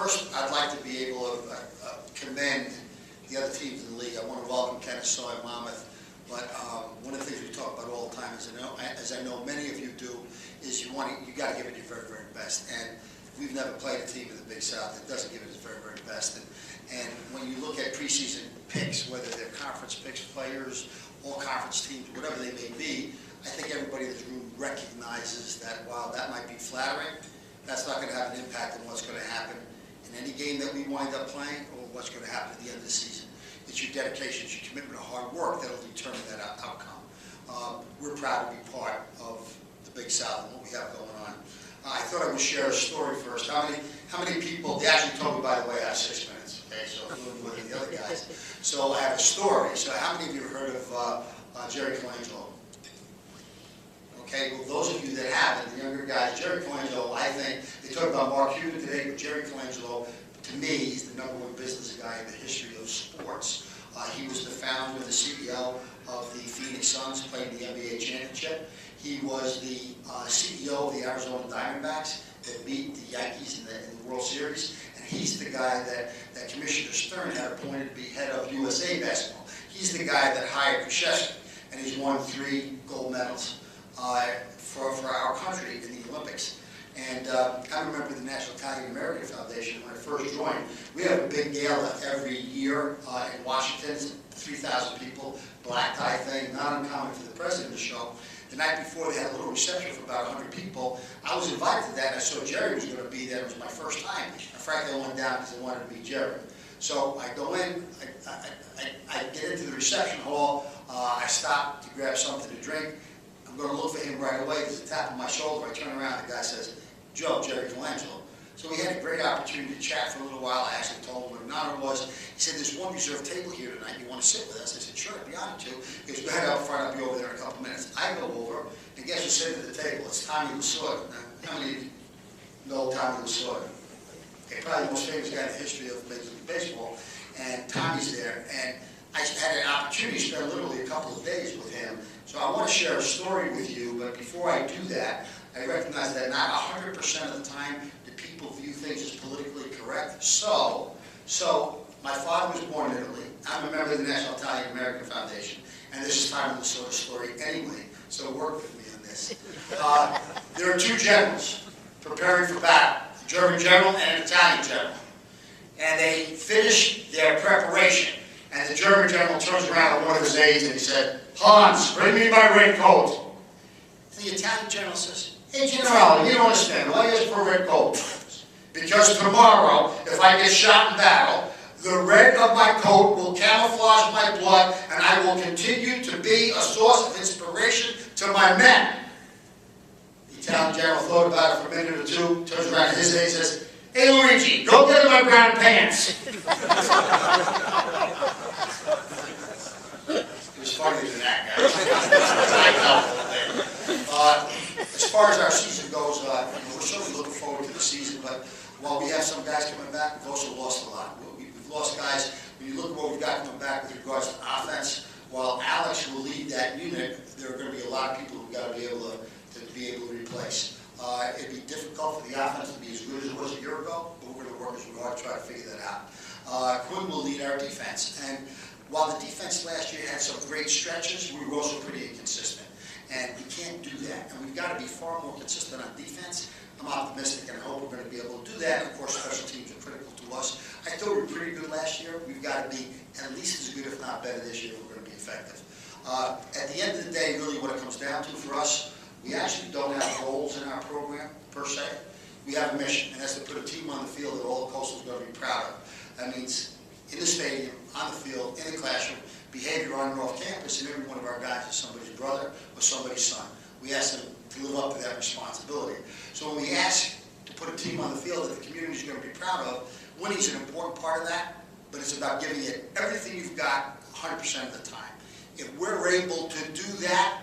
First, I'd like to be able to commend the other teams in the league. I want to welcome Kennesaw and Monmouth, but one of the things we talk about all the time, as I know many of you do, is you got to give it your very, very best. And we've never played a team in the Big South that doesn't give it its very, very best. And when you look at preseason picks, whether they're conference picks, players, all conference teams, whatever they may be, I think everybody in this room recognizes that while that might be flattering, that's not going to have an impact on what's going to happen in any game that we wind up playing or what's going to happen at the end of the season. It's your dedication, it's your commitment to hard work that will determine that outcome. We're proud to be part of the Big South and what we have going on. I thought I would share a story first. How many people, they actually told me, by the way, I have 6 minutes, okay, so a little more than the other guys. So I have a story. So how many of you have heard of Jerry Colangelo? Okay, well, those of you that haven't, the younger guys, Jerry Colangelo, I think, they talk about Mark Cuban today, but Jerry Colangelo, to me, is the #1 business guy in the history of sports. He was the founder and the CEO of the Phoenix Suns, playing the NBA championship. He was the CEO of the Arizona Diamondbacks that beat the Yankees in the World Series. And he's the guy that Commissioner Stern had appointed to be head of USA Basketball. He's the guy that hired Krzyzewski, and he's won 3 gold medals for our country in the Olympics. And I remember the National Italian American Foundation, when I first joined, we have a big gala every year in Washington, 3,000 people, black tie thing, not uncommon for the president to show. The night before, they had a little reception for about 100 people. I was invited to that, and I saw Jerry was going to be there. It was my first time. And frankly, I went down because I wanted to meet Jerry. So I go in, I get into the reception hall, I stop to grab something to drink. I'm going to look for him right away. There's a tap on my shoulder. I turn around, the guy says, "Joe, Jerry Colangelo." So we had a great opportunity to chat for a little while. I actually told him what an honor it was. He said, "There's one reserved table here tonight. You want to sit with us?" I said, "Sure, I'd be honored to." He goes, "Go ahead up front. I'll be over there in a couple minutes." I go over, and guess who's sitting at the table? It's Tommy Lasorda. Now, how many of you know Tommy Lasorda? Okay, probably the most famous guy in the history of Major League Baseball. And Tommy's there, and I had an opportunity to spend literally a couple of days with him. So I want to share a story with you, but before I do that, I recognize that not 100% of the time do people view things as politically correct. So my father was born in Italy. I'm a member of the National Italian American Foundation, and this is Tommy Lasorda's story anyway, so work with me on this. There are 2 generals preparing for battle, a German general and an Italian general. And they finish their preparation, and the German general turns around to one of his aides and he said, "Hans, bring me my red coat." And the Italian general says, "Hey, General, you don't understand. Why is it for a red coat?" "Because tomorrow, if I get shot in battle, the red of my coat will camouflage my blood, and I will continue to be a source of inspiration to my men." The Italian general thought about it for a minute or 2, turns around to his aide and says, "Hey, Luigi, go get him my brown pants." It was funnier than that, guys. As far as our season goes, we're certainly looking forward to the season, but while we have some guys coming back, we've also lost a lot. We've lost guys. When you look at what we've got coming back with regards to offense, while Alex will lead that unit, there are going to be a lot of people who've got to be able to replace. It'd be difficult for the offense to be as good as it was a year ago, but we're going to work as hard to try to figure that out. Quinn will lead our defense, and while the defense last year had some great stretches, we were also pretty inconsistent, and we can't do that, and we've got to be far more consistent on defense. I'm optimistic, and I hope we're going to be able to do that. Of course, special teams are critical to us. I thought we were pretty good last year. We've got to be at least as good, if not better, this year if we're going to be effective. At the end of the day, really what it comes down to for us, we actually don't have goals in our program, per se. We have a mission, and that's to put a team on the field that all the Coastal's going to be proud of. That means in the stadium, on the field, in the classroom, behavior on and off campus, and every one of our guys is somebody's brother or somebody's son. We ask them to live up to that responsibility. So when we ask to put a team on the field that the community is going to be proud of, winning is an important part of that, but it's about giving it everything you've got 100% of the time. If we're able to do that,